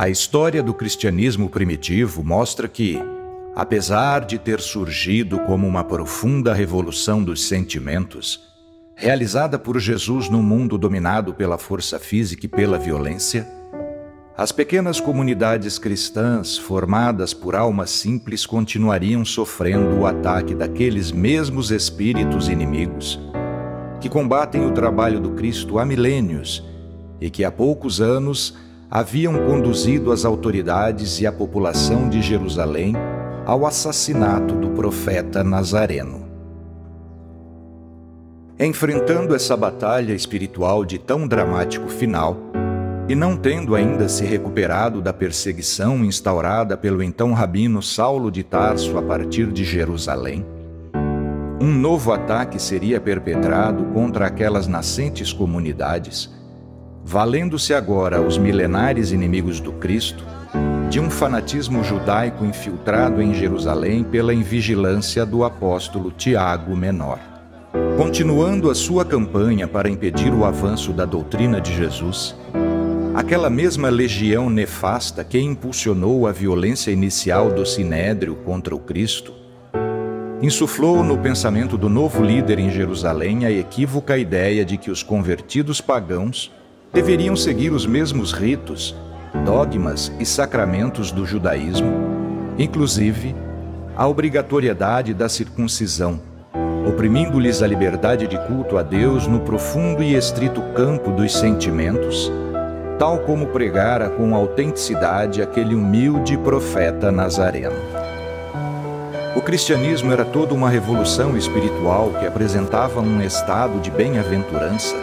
A história do cristianismo primitivo mostra que, apesar de ter surgido como uma profunda revolução dos sentimentos, realizada por Jesus num mundo dominado pela força física e pela violência, as pequenas comunidades cristãs formadas por almas simples continuariam sofrendo o ataque daqueles mesmos espíritos inimigos que combatem o trabalho do Cristo há milênios e que há poucos anos haviam conduzido as autoridades e a população de Jerusalém ao assassinato do profeta Nazareno. Enfrentando essa batalha espiritual de tão dramático final, e não tendo ainda se recuperado da perseguição instaurada pelo então rabino Saulo de Tarso a partir de Jerusalém, um novo ataque seria perpetrado contra aquelas nascentes comunidades, valendo-se agora os milenares inimigos do Cristo de um fanatismo judaico infiltrado em Jerusalém pela invigilância do apóstolo Tiago Menor. Continuando a sua campanha para impedir o avanço da doutrina de Jesus, aquela mesma legião nefasta que impulsionou a violência inicial do Sinédrio contra o Cristo, insuflou no pensamento do novo líder em Jerusalém a equívoca ideia de que os convertidos pagãos deveriam seguir os mesmos ritos, dogmas e sacramentos do judaísmo, inclusive a obrigatoriedade da circuncisão, oprimindo-lhes a liberdade de culto a Deus no profundo e estrito campo dos sentimentos, tal como pregara com autenticidade aquele humilde profeta nazareno. O cristianismo era toda uma revolução espiritual que apresentava um estado de bem-aventurança,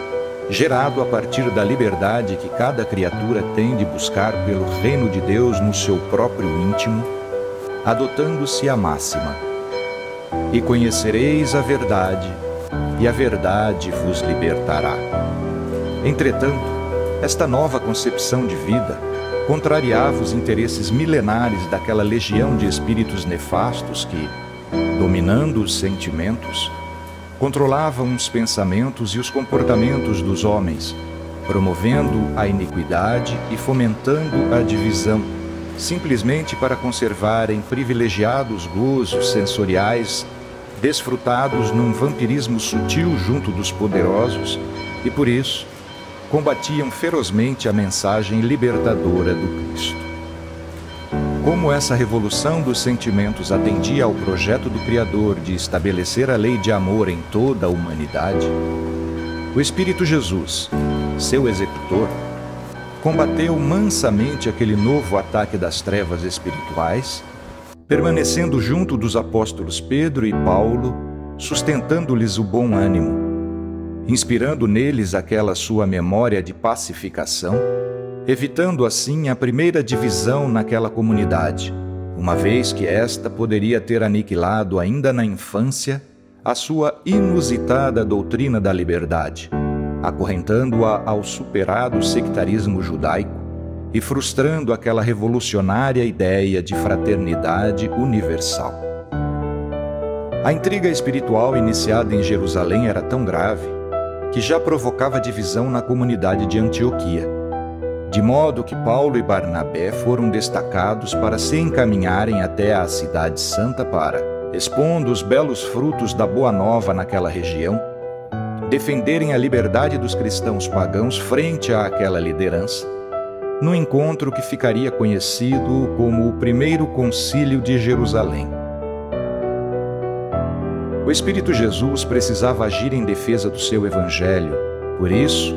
gerado a partir da liberdade que cada criatura tem de buscar pelo reino de Deus no seu próprio íntimo, adotando-se a máxima: e conhecereis a verdade, e a verdade vos libertará. Entretanto, esta nova concepção de vida contrariava os interesses milenares daquela legião de espíritos nefastos que, dominando os sentimentos, controlavam os pensamentos e os comportamentos dos homens, promovendo a iniquidade e fomentando a divisão, simplesmente para conservarem privilegiados gozos sensoriais desfrutados num vampirismo sutil junto dos poderosos e, por isso, combatiam ferozmente a mensagem libertadora do Cristo. Como essa revolução dos sentimentos atendia ao projeto do Criador de estabelecer a lei de amor em toda a humanidade, o Espírito Jesus, seu executor, combateu mansamente aquele novo ataque das trevas espirituais, permanecendo junto dos apóstolos Pedro e Paulo, sustentando-lhes o bom ânimo, inspirando neles aquela sua memória de pacificação, evitando assim a primeira divisão naquela comunidade, uma vez que esta poderia ter aniquilado ainda na infância a sua inusitada doutrina da liberdade, acorrentando-a ao superado sectarismo judaico e frustrando aquela revolucionária ideia de fraternidade universal. A intriga espiritual iniciada em Jerusalém era tão grave que já provocava divisão na comunidade de Antioquia, de modo que Paulo e Barnabé foram destacados para se encaminharem até a cidade santa para, expondo os belos frutos da Boa Nova naquela região, defenderem a liberdade dos cristãos pagãos frente àquela liderança, num encontro que ficaria conhecido como o Primeiro Concílio de Jerusalém. O Espírito Jesus precisava agir em defesa do seu evangelho. Por isso,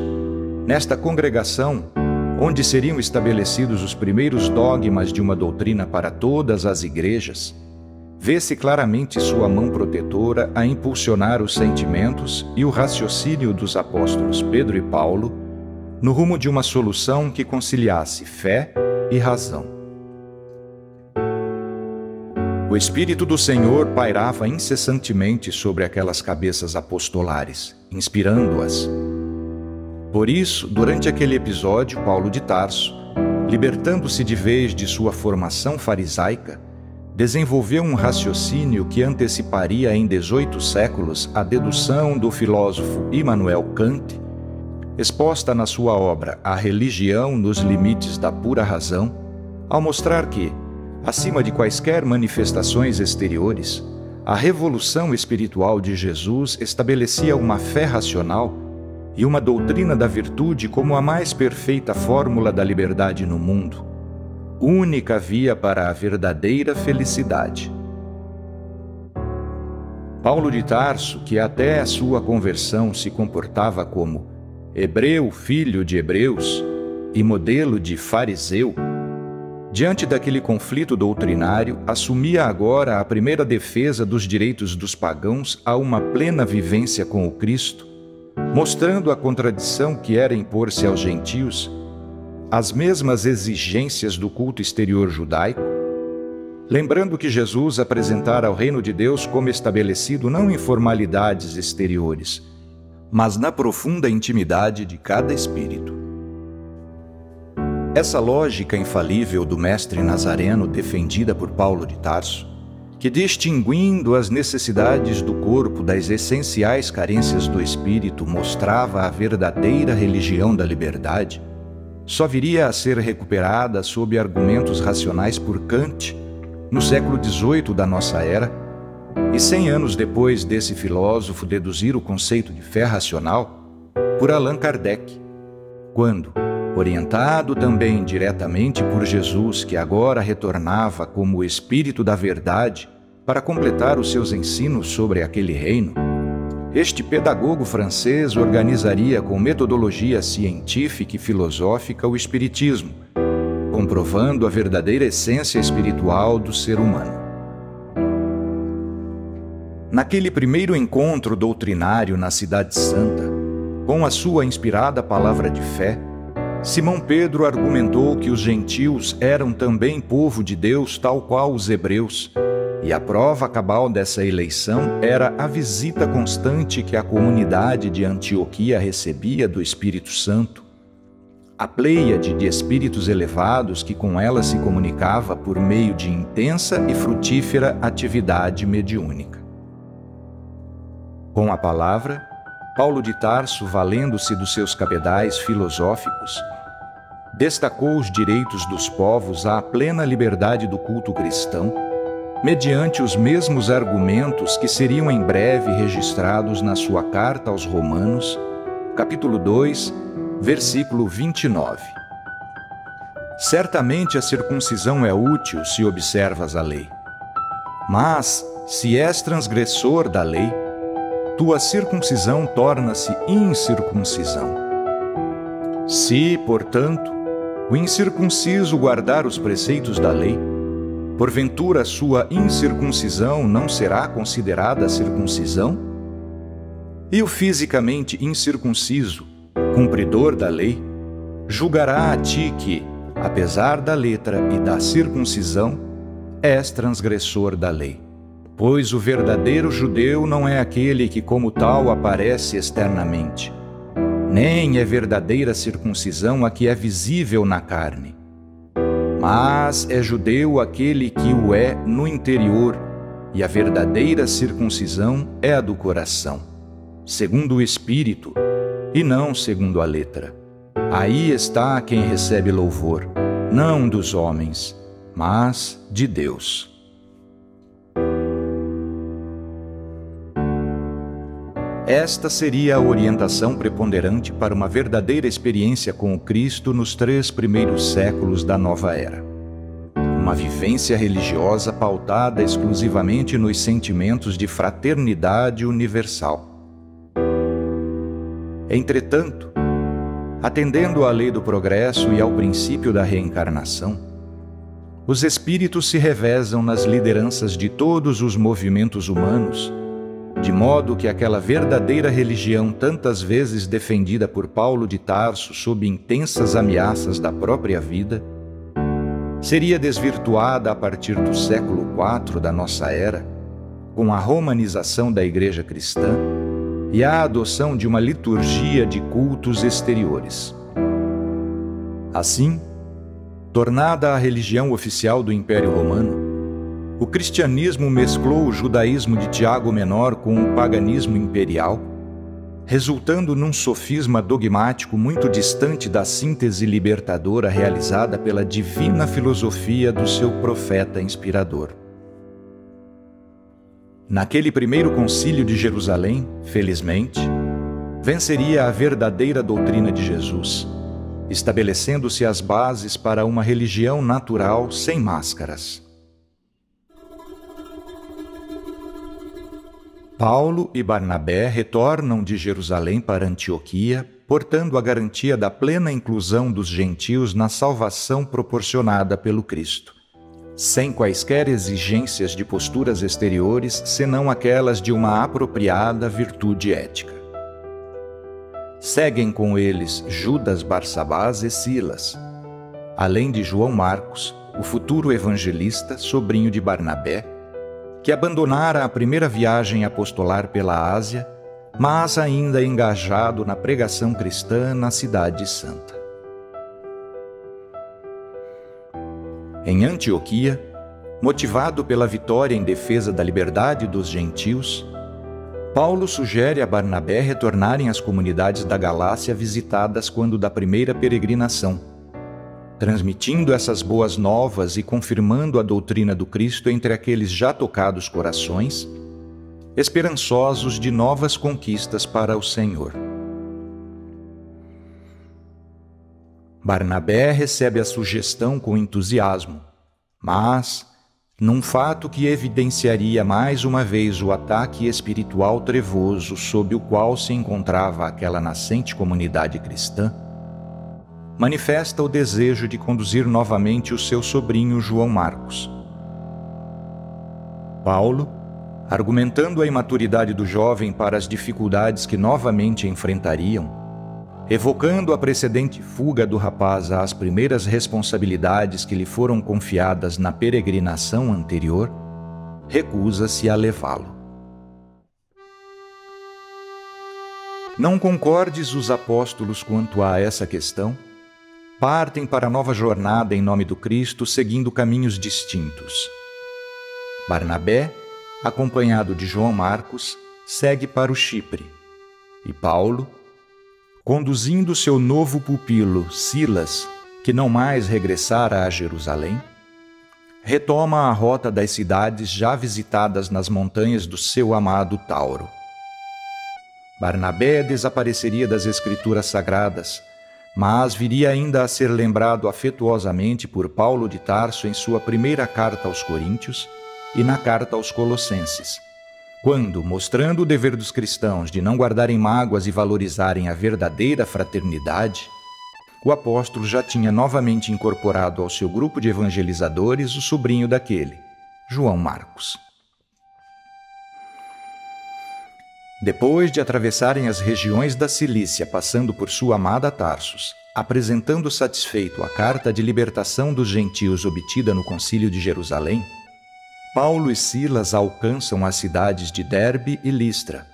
nesta congregação, onde seriam estabelecidos os primeiros dogmas de uma doutrina para todas as igrejas, vê-se claramente sua mão protetora a impulsionar os sentimentos e o raciocínio dos apóstolos Pedro e Paulo no rumo de uma solução que conciliasse fé e razão. O Espírito do Senhor pairava incessantemente sobre aquelas cabeças apostolares, inspirando-as. Por isso, durante aquele episódio, Paulo de Tarso, libertando-se de vez de sua formação farisaica, desenvolveu um raciocínio que anteciparia em 18 séculos a dedução do filósofo Immanuel Kant, exposta na sua obra A Religião nos Limites da Pura Razão, ao mostrar que, acima de quaisquer manifestações exteriores, a revolução espiritual de Jesus estabelecia uma fé racional e uma doutrina da virtude como a mais perfeita fórmula da liberdade no mundo, única via para a verdadeira felicidade. Paulo de Tarso, que até a sua conversão se comportava como hebreu filho de hebreus e modelo de fariseu, diante daquele conflito doutrinário, assumia agora a primeira defesa dos direitos dos pagãos a uma plena vivência com o Cristo, mostrando a contradição que era impor-se aos gentios as mesmas exigências do culto exterior judaico, lembrando que Jesus apresentara o reino de Deus como estabelecido não em formalidades exteriores, mas na profunda intimidade de cada espírito. Essa lógica infalível do mestre nazareno defendida por Paulo de Tarso, que distinguindo as necessidades do corpo das essenciais carências do espírito mostrava a verdadeira religião da liberdade, só viria a ser recuperada sob argumentos racionais por Kant no século XVIII da nossa era, e 100 anos depois desse filósofo deduzir o conceito de fé racional, por Allan Kardec, quando, orientado também diretamente por Jesus, que agora retornava como o Espírito da Verdade para completar os seus ensinos sobre aquele reino, este pedagogo francês organizaria com metodologia científica e filosófica o Espiritismo, comprovando a verdadeira essência espiritual do ser humano. Naquele primeiro encontro doutrinário na Cidade Santa, com a sua inspirada palavra de fé, Simão Pedro argumentou que os gentios eram também povo de Deus tal qual os hebreus, e a prova cabal dessa eleição era a visita constante que a comunidade de Antioquia recebia do Espírito Santo, a pleiade de espíritos elevados que com ela se comunicava por meio de intensa e frutífera atividade mediúnica. Com a palavra, Paulo de Tarso, valendo-se dos seus cabedais filosóficos, destacou os direitos dos povos à plena liberdade do culto cristão, mediante os mesmos argumentos que seriam em breve registrados na sua carta aos Romanos, capítulo 2, versículo 29. Certamente a circuncisão é útil se observas a lei. Mas, se és transgressor da lei, tua circuncisão torna-se incircuncisão. Se, portanto, o incircunciso guardar os preceitos da lei, porventura sua incircuncisão não será considerada circuncisão? E o fisicamente incircunciso, cumpridor da lei, julgará a ti que, apesar da letra e da circuncisão, és transgressor da lei. Pois o verdadeiro judeu não é aquele que como tal aparece externamente, nem é verdadeira circuncisão a que é visível na carne, mas é judeu aquele que o é no interior, e a verdadeira circuncisão é a do coração, segundo o Espírito, e não segundo a letra. Aí está quem recebe louvor, não dos homens, mas de Deus. Esta seria a orientação preponderante para uma verdadeira experiência com o Cristo nos 3 primeiros séculos da nova era. Uma vivência religiosa pautada exclusivamente nos sentimentos de fraternidade universal. Entretanto, atendendo à lei do progresso e ao princípio da reencarnação, os espíritos se revezam nas lideranças de todos os movimentos humanos, de modo que aquela verdadeira religião tantas vezes defendida por Paulo de Tarso sob intensas ameaças da própria vida, seria desvirtuada a partir do século IV da nossa era, com a romanização da Igreja cristã e a adoção de uma liturgia de cultos exteriores. Assim, tornada a religião oficial do Império Romano, o cristianismo mesclou o judaísmo de Tiago Menor com o paganismo imperial, resultando num sofisma dogmático muito distante da síntese libertadora realizada pela divina filosofia do seu profeta inspirador. Naquele primeiro concílio de Jerusalém, felizmente, venceria a verdadeira doutrina de Jesus, estabelecendo-se as bases para uma religião natural sem máscaras. Paulo e Barnabé retornam de Jerusalém para Antioquia, portando a garantia da plena inclusão dos gentios na salvação proporcionada pelo Cristo, sem quaisquer exigências de posturas exteriores senão aquelas de uma apropriada virtude ética. Seguem com eles Judas Barsabás e Silas, além de João Marcos, o futuro evangelista, sobrinho de Barnabé, que abandonara a primeira viagem apostolar pela Ásia, mas ainda engajado na pregação cristã na Cidade Santa. Em Antioquia, motivado pela vitória em defesa da liberdade dos gentios, Paulo sugere a Barnabé retornarem às comunidades da Galácia visitadas quando da primeira peregrinação, transmitindo essas boas novas e confirmando a doutrina do Cristo entre aqueles já tocados corações, esperançosos de novas conquistas para o Senhor. Barnabé recebe a sugestão com entusiasmo, mas, num fato que evidenciaria mais uma vez o ataque espiritual trevoso sob o qual se encontrava aquela nascente comunidade cristã, manifesta o desejo de conduzir novamente o seu sobrinho João Marcos. Paulo, argumentando a imaturidade do jovem para as dificuldades que novamente enfrentariam, evocando a precedente fuga do rapaz às primeiras responsabilidades que lhe foram confiadas na peregrinação anterior, recusa-se a levá-lo. Não concordes os apóstolos quanto a essa questão? Partem para a nova jornada em nome do Cristo, seguindo caminhos distintos. Barnabé, acompanhado de João Marcos, segue para o Chipre, e Paulo, conduzindo seu novo pupilo, Silas, que não mais regressara a Jerusalém, retoma a rota das cidades já visitadas nas montanhas do seu amado Tauro. Barnabé desapareceria das Escrituras Sagradas, mas viria ainda a ser lembrado afetuosamente por Paulo de Tarso em sua primeira carta aos Coríntios e na carta aos Colossenses, quando, mostrando o dever dos cristãos de não guardarem mágoas e valorizarem a verdadeira fraternidade, o apóstolo já tinha novamente incorporado ao seu grupo de evangelizadores o sobrinho daquele, João Marcos. Depois de atravessarem as regiões da Cilícia, passando por sua amada Tarsus, apresentando satisfeito a carta de libertação dos gentios obtida no Concílio de Jerusalém, Paulo e Silas alcançam as cidades de Derbe e Listra,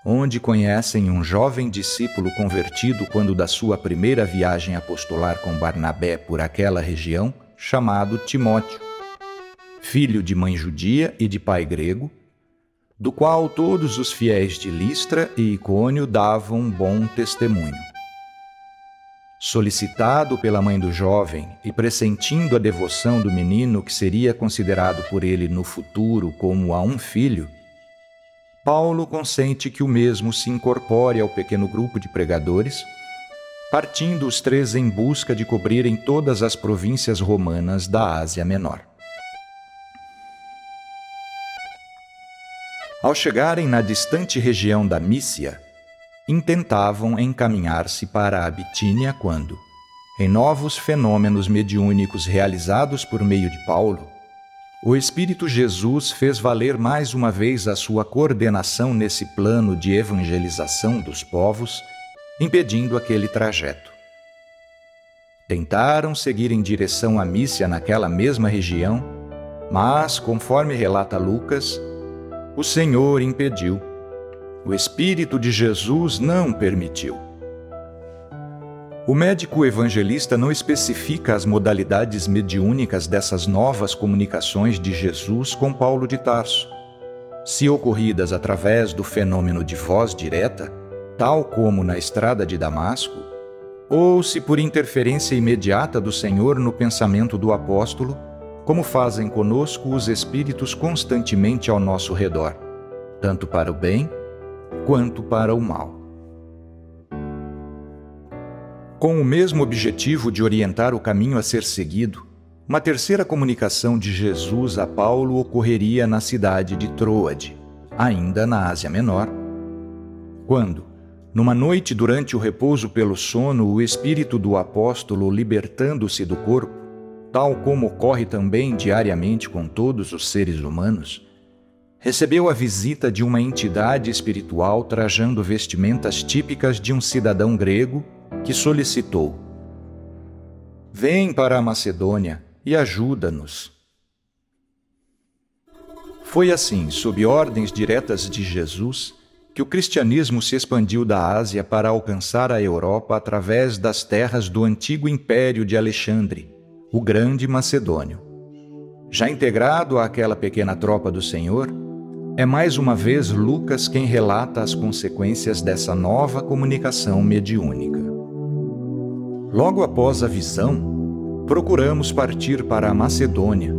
onde conhecem um jovem discípulo convertido quando da sua primeira viagem apostolar com Barnabé por aquela região, chamado Timóteo, filho de mãe judia e de pai grego, do qual todos os fiéis de Listra e Icônio davam bom testemunho. Solicitado pela mãe do jovem e pressentindo a devoção do menino que seria considerado por ele no futuro como a um filho, Paulo consente que o mesmo se incorpore ao pequeno grupo de pregadores, partindo os três em busca de cobrirem todas as províncias romanas da Ásia Menor. Ao chegarem na distante região da Mícia, intentavam encaminhar-se para a Bitínia quando, em novos fenômenos mediúnicos realizados por meio de Paulo, o Espírito Jesus fez valer mais uma vez a sua coordenação nesse plano de evangelização dos povos, impedindo aquele trajeto. Tentaram seguir em direção à Mícia naquela mesma região, mas, conforme relata Lucas, o Senhor impediu. O Espírito de Jesus não permitiu. O médico evangelista não especifica as modalidades mediúnicas dessas novas comunicações de Jesus com Paulo de Tarso, se ocorridas através do fenômeno de voz direta tal como na estrada de Damasco, ou se por interferência imediata do Senhor no pensamento do apóstolo, como fazem conosco os espíritos constantemente ao nosso redor, tanto para o bem quanto para o mal. Com o mesmo objetivo de orientar o caminho a ser seguido, uma terceira comunicação de Jesus a Paulo ocorreria na cidade de Troade, ainda na Ásia Menor, quando, numa noite durante o repouso pelo sono, o espírito do apóstolo, libertando-se do corpo, tal como ocorre também diariamente com todos os seres humanos, recebeu a visita de uma entidade espiritual trajando vestimentas típicas de um cidadão grego que solicitou: "Vem para a Macedônia e ajuda-nos." Foi assim, sob ordens diretas de Jesus, que o cristianismo se expandiu da Ásia para alcançar a Europa através das terras do antigo Império de Alexandre, o Grande Macedônio. Já integrado àquela pequena tropa do Senhor, é mais uma vez Lucas quem relata as consequências dessa nova comunicação mediúnica. Logo após a visão, procuramos partir para a Macedônia,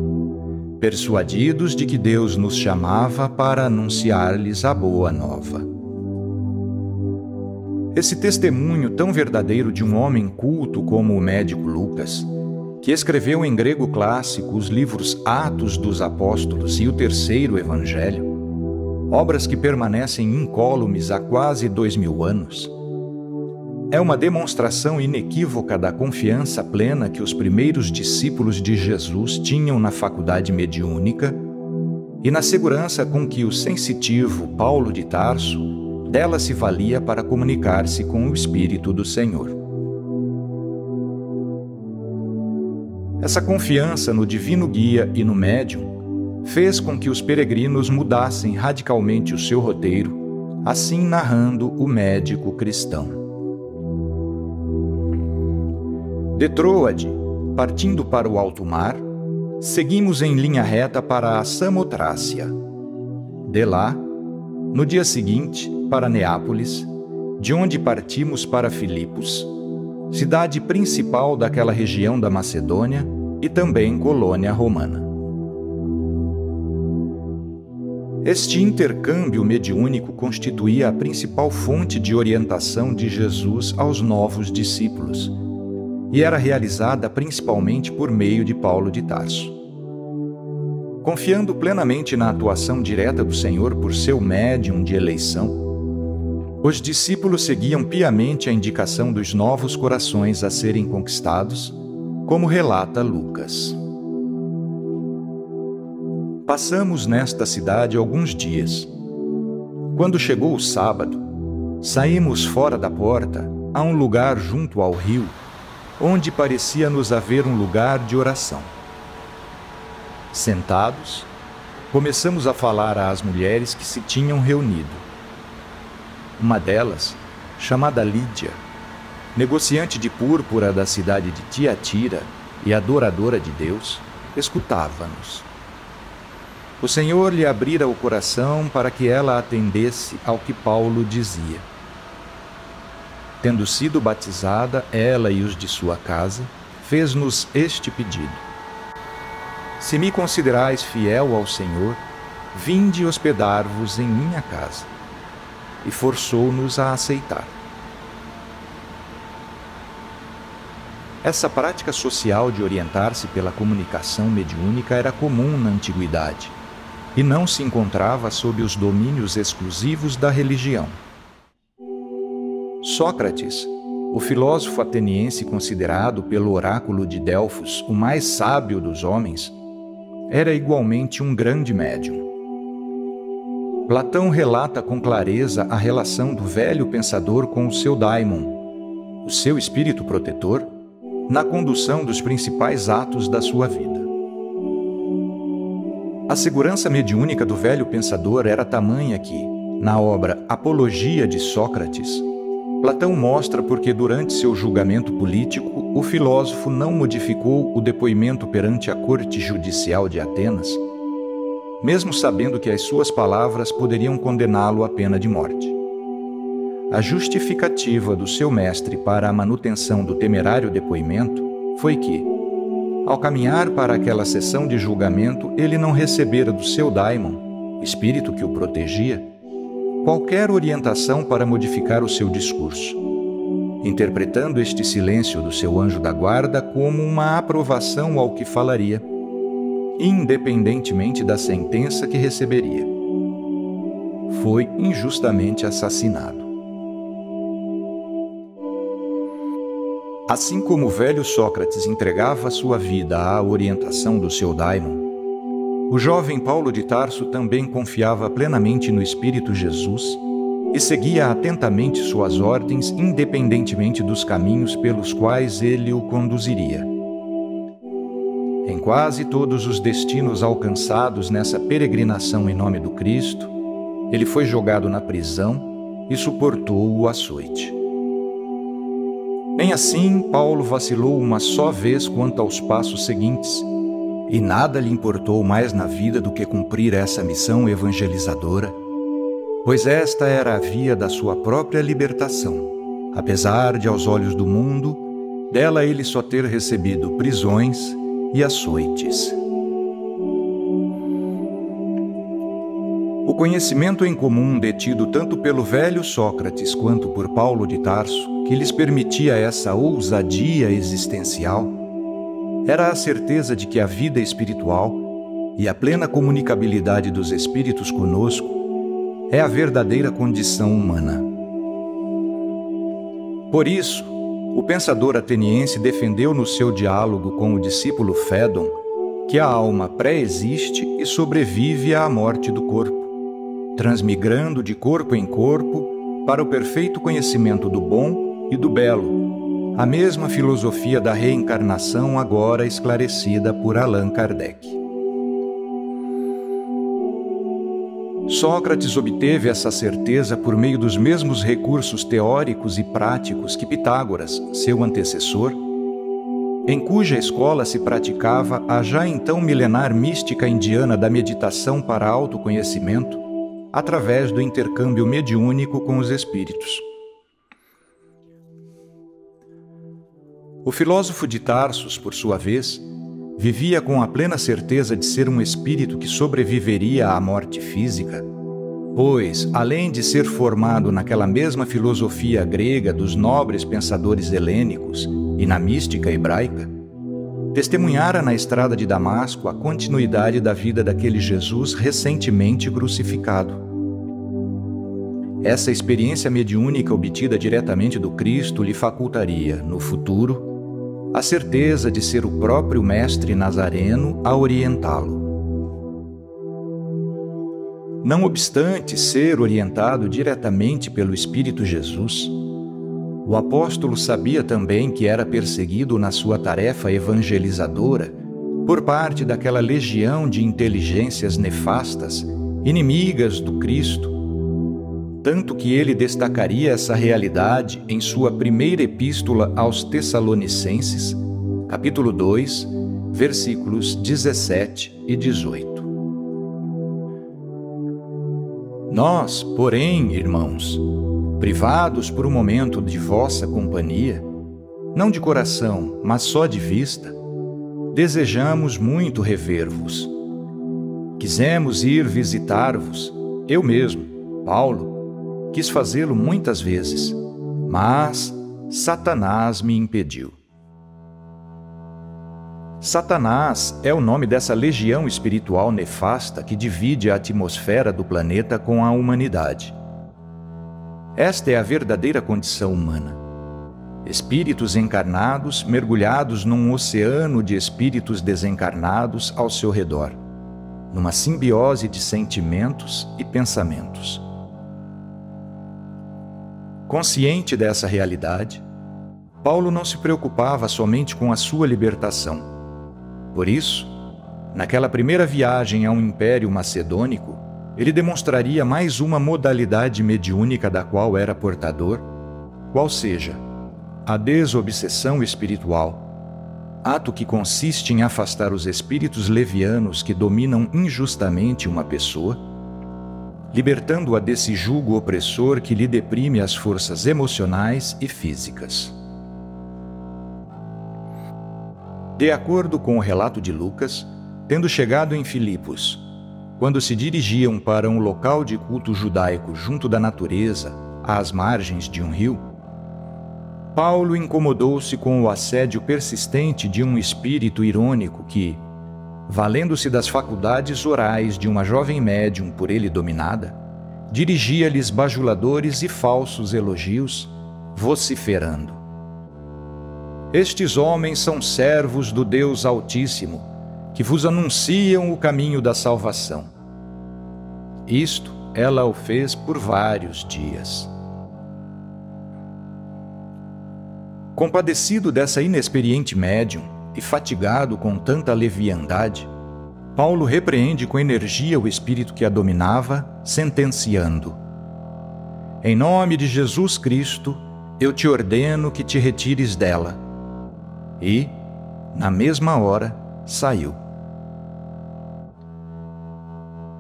persuadidos de que Deus nos chamava para anunciar-lhes a boa nova. Esse testemunho tão verdadeiro de um homem culto como o médico Lucas, que escreveu em grego clássico os livros Atos dos Apóstolos e o Terceiro Evangelho, obras que permanecem incólumes há quase 2000 anos, é uma demonstração inequívoca da confiança plena que os primeiros discípulos de Jesus tinham na faculdade mediúnica e na segurança com que o sensitivo Paulo de Tarso dela se valia para comunicar-se com o Espírito do Senhor. Essa confiança no divino guia e no médium fez com que os peregrinos mudassem radicalmente o seu roteiro, assim narrando o médico cristão. De Troade, partindo para o alto mar, seguimos em linha reta para a Samotrácia. De lá, no dia seguinte, para Neápolis, de onde partimos para Filipos, cidade principal daquela região da Macedônia e também colônia romana. Este intercâmbio mediúnico constituía a principal fonte de orientação de Jesus aos novos discípulos, e era realizada principalmente por meio de Paulo de Tarso. Confiando plenamente na atuação direta do Senhor por seu médium de eleição, os discípulos seguiam piamente a indicação dos novos corações a serem conquistados, como relata Lucas. Passamos nesta cidade alguns dias. Quando chegou o sábado, saímos fora da porta a um lugar junto ao rio, onde parecia-nos haver um lugar de oração. Sentados, começamos a falar às mulheres que se tinham reunido. Uma delas, chamada Lídia, negociante de púrpura da cidade de Tiatira e adoradora de Deus, escutava-nos. O Senhor lhe abrira o coração para que ela atendesse ao que Paulo dizia. Tendo sido batizada, ela e os de sua casa, fez-nos este pedido: "Se me considerais fiel ao Senhor, vinde hospedar-vos em minha casa." E forçou-nos a aceitar. Essa prática social de orientar-se pela comunicação mediúnica era comum na antiguidade e não se encontrava sob os domínios exclusivos da religião. Sócrates, o filósofo ateniense considerado pelo oráculo de Delfos o mais sábio dos homens, era igualmente um grande médium. Platão relata com clareza a relação do velho pensador com o seu daimon, o seu espírito protetor, na condução dos principais atos da sua vida. A segurança mediúnica do velho pensador era tamanha que, na obra Apologia de Sócrates, Platão mostra porque durante seu julgamento político o filósofo não modificou o depoimento perante a corte judicial de Atenas, mesmo sabendo que as suas palavras poderiam condená-lo à pena de morte. a justificativa do seu mestre para a manutenção do temerário depoimento foi que, ao caminhar para aquela sessão de julgamento, ele não recebera do seu daimon, espírito que o protegia, qualquer orientação para modificar o seu discurso, interpretando este silêncio do seu anjo da guarda como uma aprovação ao que falaria, independentemente da sentença que receberia. Foi injustamente assassinado. Assim como o velho Sócrates entregava sua vida à orientação do seu daimon, o jovem Paulo de Tarso também confiava plenamente no Espírito Jesus e seguia atentamente suas ordens independentemente dos caminhos pelos quais ele o conduziria. Em quase todos os destinos alcançados nessa peregrinação em nome do Cristo, ele foi jogado na prisão e suportou o açoite. Nem assim Paulo vacilou uma só vez quanto aos passos seguintes, e nada lhe importou mais na vida do que cumprir essa missão evangelizadora, pois esta era a via da sua própria libertação, apesar de, aos olhos do mundo, dela ele só ter recebido prisões e açoites. O conhecimento em comum detido tanto pelo velho Sócrates quanto por Paulo de Tarso, que lhes permitia essa ousadia existencial, era a certeza de que a vida espiritual e a plena comunicabilidade dos espíritos conosco é a verdadeira condição humana. Por isso, o pensador ateniense defendeu no seu diálogo com o discípulo Fédon que a alma pré-existe e sobrevive à morte do corpo, transmigrando de corpo em corpo para o perfeito conhecimento do bom e do belo, a mesma filosofia da reencarnação agora esclarecida por Allan Kardec. Sócrates obteve essa certeza por meio dos mesmos recursos teóricos e práticos que Pitágoras, seu antecessor, em cuja escola se praticava a já então milenar mística indiana da meditação para autoconhecimento, através do intercâmbio mediúnico com os espíritos. O filósofo de Tarsos, por sua vez, vivia com a plena certeza de ser um espírito que sobreviveria à morte física, pois, além de ser formado naquela mesma filosofia grega dos nobres pensadores helênicos e na mística hebraica, testemunhara na estrada de Damasco a continuidade da vida daquele Jesus recentemente crucificado. Essa experiência mediúnica obtida diretamente do Cristo lhe facultaria, no futuro, a certeza de ser o próprio Mestre Nazareno a orientá-lo. Não obstante ser orientado diretamente pelo Espírito Jesus, o apóstolo sabia também que era perseguido na sua tarefa evangelizadora por parte daquela legião de inteligências nefastas, inimigas do Cristo, tanto que ele destacaria essa realidade em sua primeira epístola aos Tessalonicenses, capítulo 2, versículos 17 e 18. Nós, porém, irmãos, privados por um momento de vossa companhia, não de coração, mas só de vista, desejamos muito rever-vos. Quisemos ir visitar-vos, eu mesmo, Paulo, quis fazê-lo muitas vezes, mas Satanás me impediu. Satanás é o nome dessa legião espiritual nefasta que divide a atmosfera do planeta com a humanidade. Esta é a verdadeira condição humana. Espíritos encarnados mergulhados num oceano de espíritos desencarnados ao seu redor, numa simbiose de sentimentos e pensamentos. Consciente dessa realidade, Paulo não se preocupava somente com a sua libertação. Por isso, naquela primeira viagem ao Império Macedônico, ele demonstraria mais uma modalidade mediúnica da qual era portador, qual seja, a desobsessão espiritual, ato que consiste em afastar os espíritos levianos que dominam injustamente uma pessoa, libertando-a desse jugo opressor que lhe deprime as forças emocionais e físicas. De acordo com o relato de Lucas, tendo chegado em Filipos, quando se dirigiam para um local de culto judaico junto da natureza, às margens de um rio, Paulo incomodou-se com o assédio persistente de um espírito irônico que, valendo-se das faculdades orais de uma jovem médium por ele dominada, dirigia-lhes bajuladores e falsos elogios, vociferando: "Estes homens são servos do Deus Altíssimo, que vos anunciam o caminho da salvação." Isto ela o fez por vários dias. Compadecido dessa inexperiente médium e fatigado com tanta leviandade, Paulo repreende com energia o espírito que a dominava, sentenciando: "Em nome de Jesus Cristo, eu te ordeno que te retires dela." E, na mesma hora, saiu.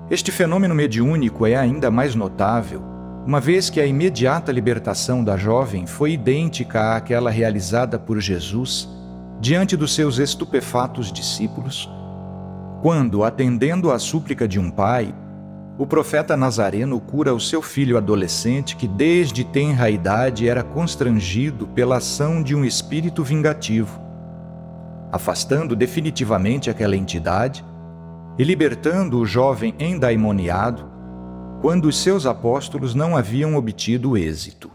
Este fenômeno mediúnico é ainda mais notável, uma vez que a imediata libertação da jovem foi idêntica àquela realizada por Jesus diante dos seus estupefatos discípulos, quando, atendendo à súplica de um pai, o profeta Nazareno cura o seu filho adolescente que desde tenra idade era constrangido pela ação de um espírito vingativo, afastando definitivamente aquela entidade e libertando o jovem endaimoniado, quando os seus apóstolos não haviam obtido êxito.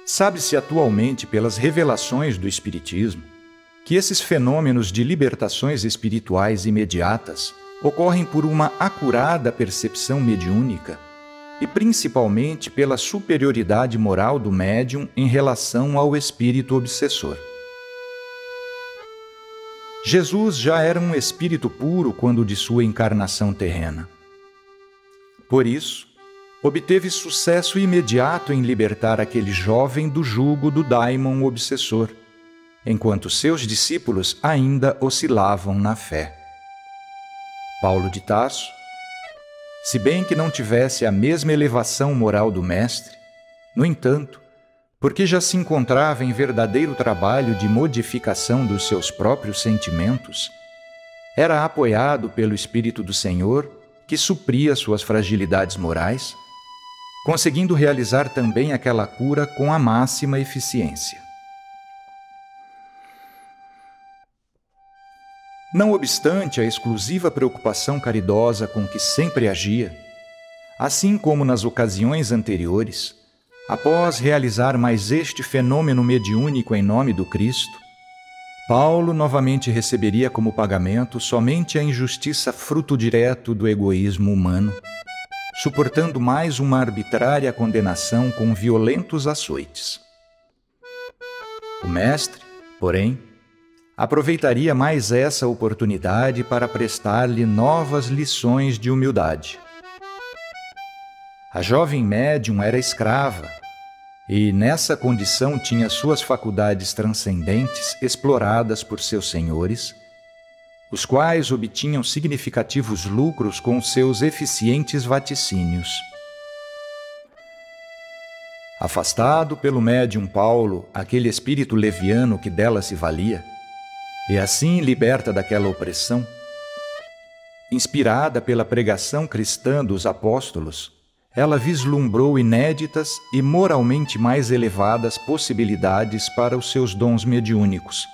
Sabe-se atualmente pelas revelações do Espiritismo que esses fenômenos de libertações espirituais imediatas ocorrem por uma acurada percepção mediúnica e principalmente pela superioridade moral do médium em relação ao espírito obsessor. Jesus já era um espírito puro quando de sua encarnação terrena. Por isso, obteve sucesso imediato em libertar aquele jovem do jugo do daimon obsessor, enquanto seus discípulos ainda oscilavam na fé. Paulo de Tarso, se bem que não tivesse a mesma elevação moral do mestre, no entanto, porque já se encontrava em verdadeiro trabalho de modificação dos seus próprios sentimentos, era apoiado pelo Espírito do Senhor, que supria suas fragilidades morais, conseguindo realizar também aquela cura com a máxima eficiência. Não obstante a exclusiva preocupação caridosa com que sempre agia, assim como nas ocasiões anteriores, após realizar mais este fenômeno mediúnico em nome do Cristo, Paulo novamente receberia como pagamento somente a injustiça fruto direto do egoísmo humano, suportando mais uma arbitrária condenação com violentos açoites. O mestre, porém, aproveitaria mais essa oportunidade para prestar-lhe novas lições de humildade. A jovem médium era escrava e, nessa condição, tinha suas faculdades transcendentes exploradas por seus senhores, os quais obtinham significativos lucros com seus eficientes vaticínios. Afastado pelo médium Paulo aquele espírito leviano que dela se valia, e assim liberta daquela opressão, inspirada pela pregação cristã dos apóstolos, ela vislumbrou inéditas e moralmente mais elevadas possibilidades para os seus dons mediúnicos,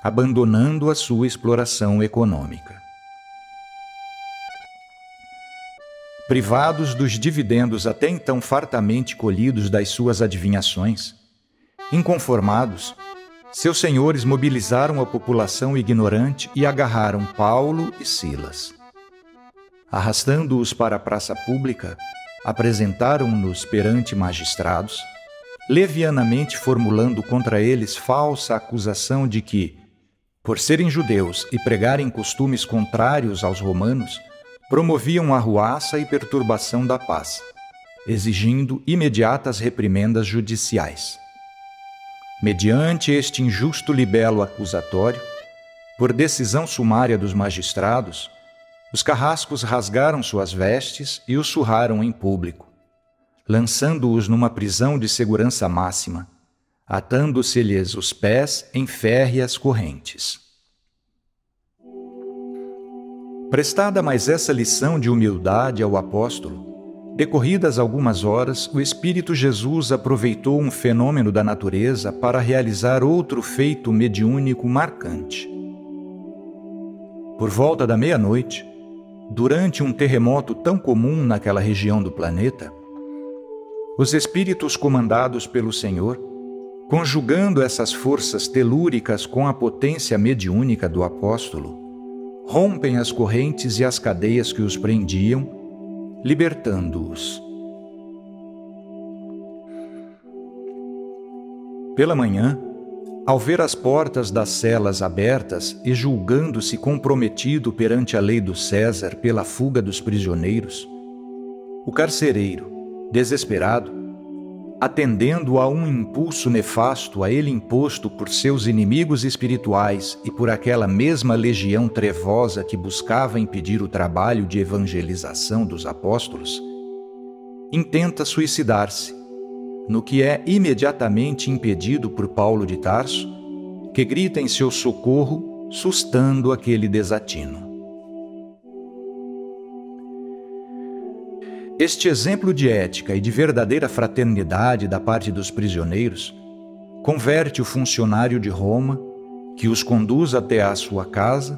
abandonando a sua exploração econômica. Privados dos dividendos até então fartamente colhidos das suas adivinhações, inconformados, seus senhores mobilizaram a população ignorante e agarraram Paulo e Silas. Arrastando-os para a praça pública, apresentaram-nos perante magistrados, levianamente formulando contra eles falsa acusação de que, por serem judeus e pregarem costumes contrários aos romanos, promoviam arruaça e perturbação da paz, exigindo imediatas reprimendas judiciais. Mediante este injusto libelo acusatório, por decisão sumária dos magistrados, Os carrascos rasgaram suas vestes e os surraram em público, lançando-os numa prisão de segurança máxima, atando-se-lhes os pés em férreas correntes. Prestada mais essa lição de humildade ao apóstolo, decorridas algumas horas, o Espírito Jesus aproveitou um fenômeno da natureza para realizar outro feito mediúnico marcante. Por volta da meia-noite, durante um terremoto tão comum naquela região do planeta, os espíritos comandados pelo Senhor, conjugando essas forças telúricas com a potência mediúnica do apóstolo, rompem as correntes e as cadeias que os prendiam, libertando-os. Pela manhã, ao ver as portas das celas abertas e julgando-se comprometido perante a lei do César pela fuga dos prisioneiros, o carcereiro, desesperado, atendendo a um impulso nefasto a ele imposto por seus inimigos espirituais e por aquela mesma legião trevosa que buscava impedir o trabalho de evangelização dos apóstolos, intenta suicidar-se, no que é imediatamente impedido por Paulo de Tarso, que grita em seu socorro, sustando aquele desatino. Este exemplo de ética e de verdadeira fraternidade da parte dos prisioneiros converte o funcionário de Roma, que os conduz até à sua casa,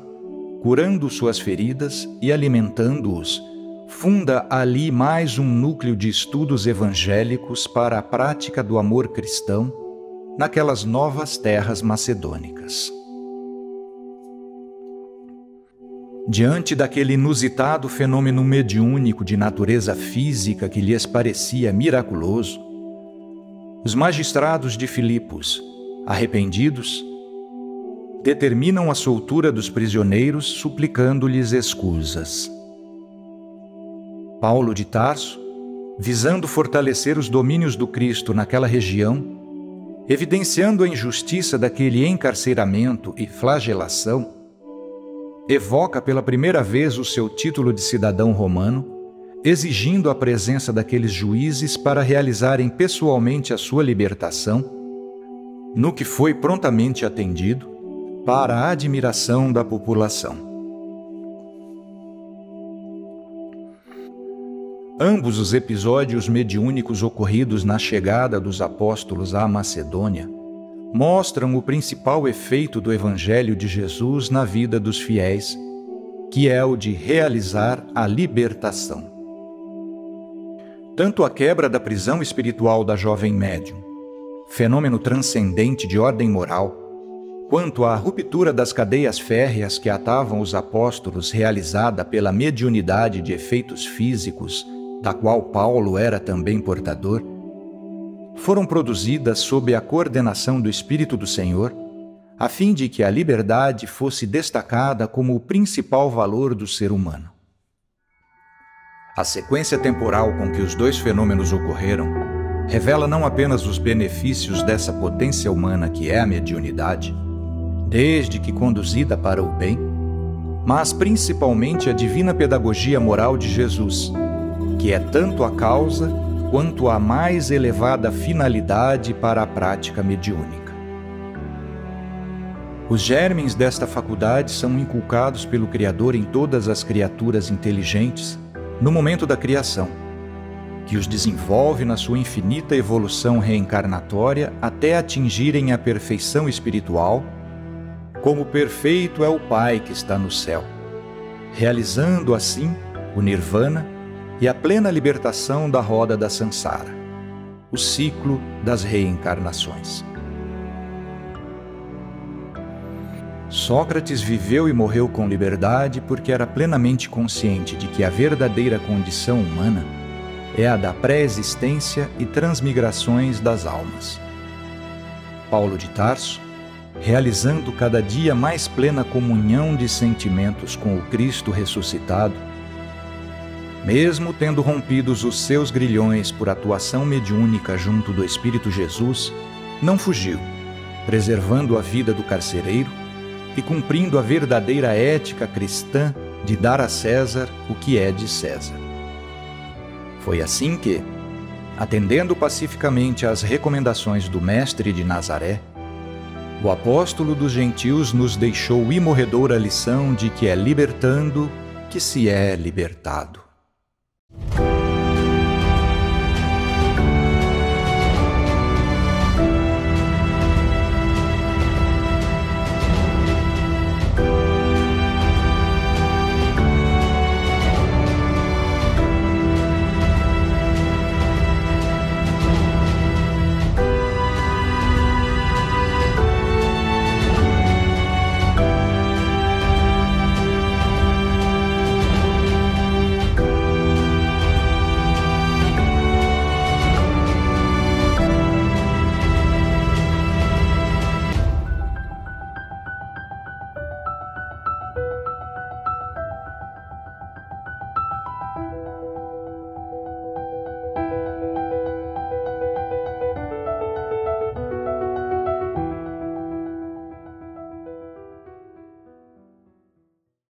curando suas feridas e alimentando-os, funda ali mais um núcleo de estudos evangélicos para a prática do amor cristão naquelas novas terras macedônicas. Diante daquele inusitado fenômeno mediúnico de natureza física que lhes parecia miraculoso, os magistrados de Filipos, arrependidos, determinam a soltura dos prisioneiros, suplicando-lhes escusas. Paulo de Tarso, visando fortalecer os domínios do Cristo naquela região, evidenciando a injustiça daquele encarceramento e flagelação, evoca pela primeira vez o seu título de cidadão romano, exigindo a presença daqueles juízes para realizarem pessoalmente a sua libertação, no que foi prontamente atendido, para a admiração da população. Ambos os episódios mediúnicos ocorridos na chegada dos apóstolos à Macedônia mostram o principal efeito do Evangelho de Jesus na vida dos fiéis, que é o de realizar a libertação. Tanto a quebra da prisão espiritual da jovem médium, fenômeno transcendente de ordem moral, quanto a ruptura das cadeias férreas que atavam os apóstolos realizada pela mediunidade de efeitos físicos, da qual Paulo era também portador, foram produzidas sob a coordenação do Espírito do Senhor, a fim de que a liberdade fosse destacada como o principal valor do ser humano. A sequência temporal com que os dois fenômenos ocorreram revela não apenas os benefícios dessa potência humana que é a mediunidade, desde que conduzida para o bem, mas principalmente a divina pedagogia moral de Jesus, que é tanto a causa quanto a mais elevada finalidade para a prática mediúnica. Os germens desta faculdade são inculcados pelo Criador em todas as criaturas inteligentes no momento da criação, que os desenvolve na sua infinita evolução reencarnatória até atingirem a perfeição espiritual, como perfeito é o Pai que está no céu, realizando assim o Nirvana e a plena libertação da roda da Sansara, o ciclo das reencarnações. Sócrates viveu e morreu com liberdade porque era plenamente consciente de que a verdadeira condição humana é a da pré-existência e transmigrações das almas. Paulo de Tarso, realizando cada dia mais plena comunhão de sentimentos com o Cristo ressuscitado, mesmo tendo rompidos os seus grilhões por atuação mediúnica junto do Espírito Jesus, não fugiu, preservando a vida do carcereiro e cumprindo a verdadeira ética cristã de dar a César o que é de César. Foi assim que, atendendo pacificamente às recomendações do Mestre de Nazaré, o apóstolo dos gentios nos deixou imorredora lição de que é libertando que se é libertado.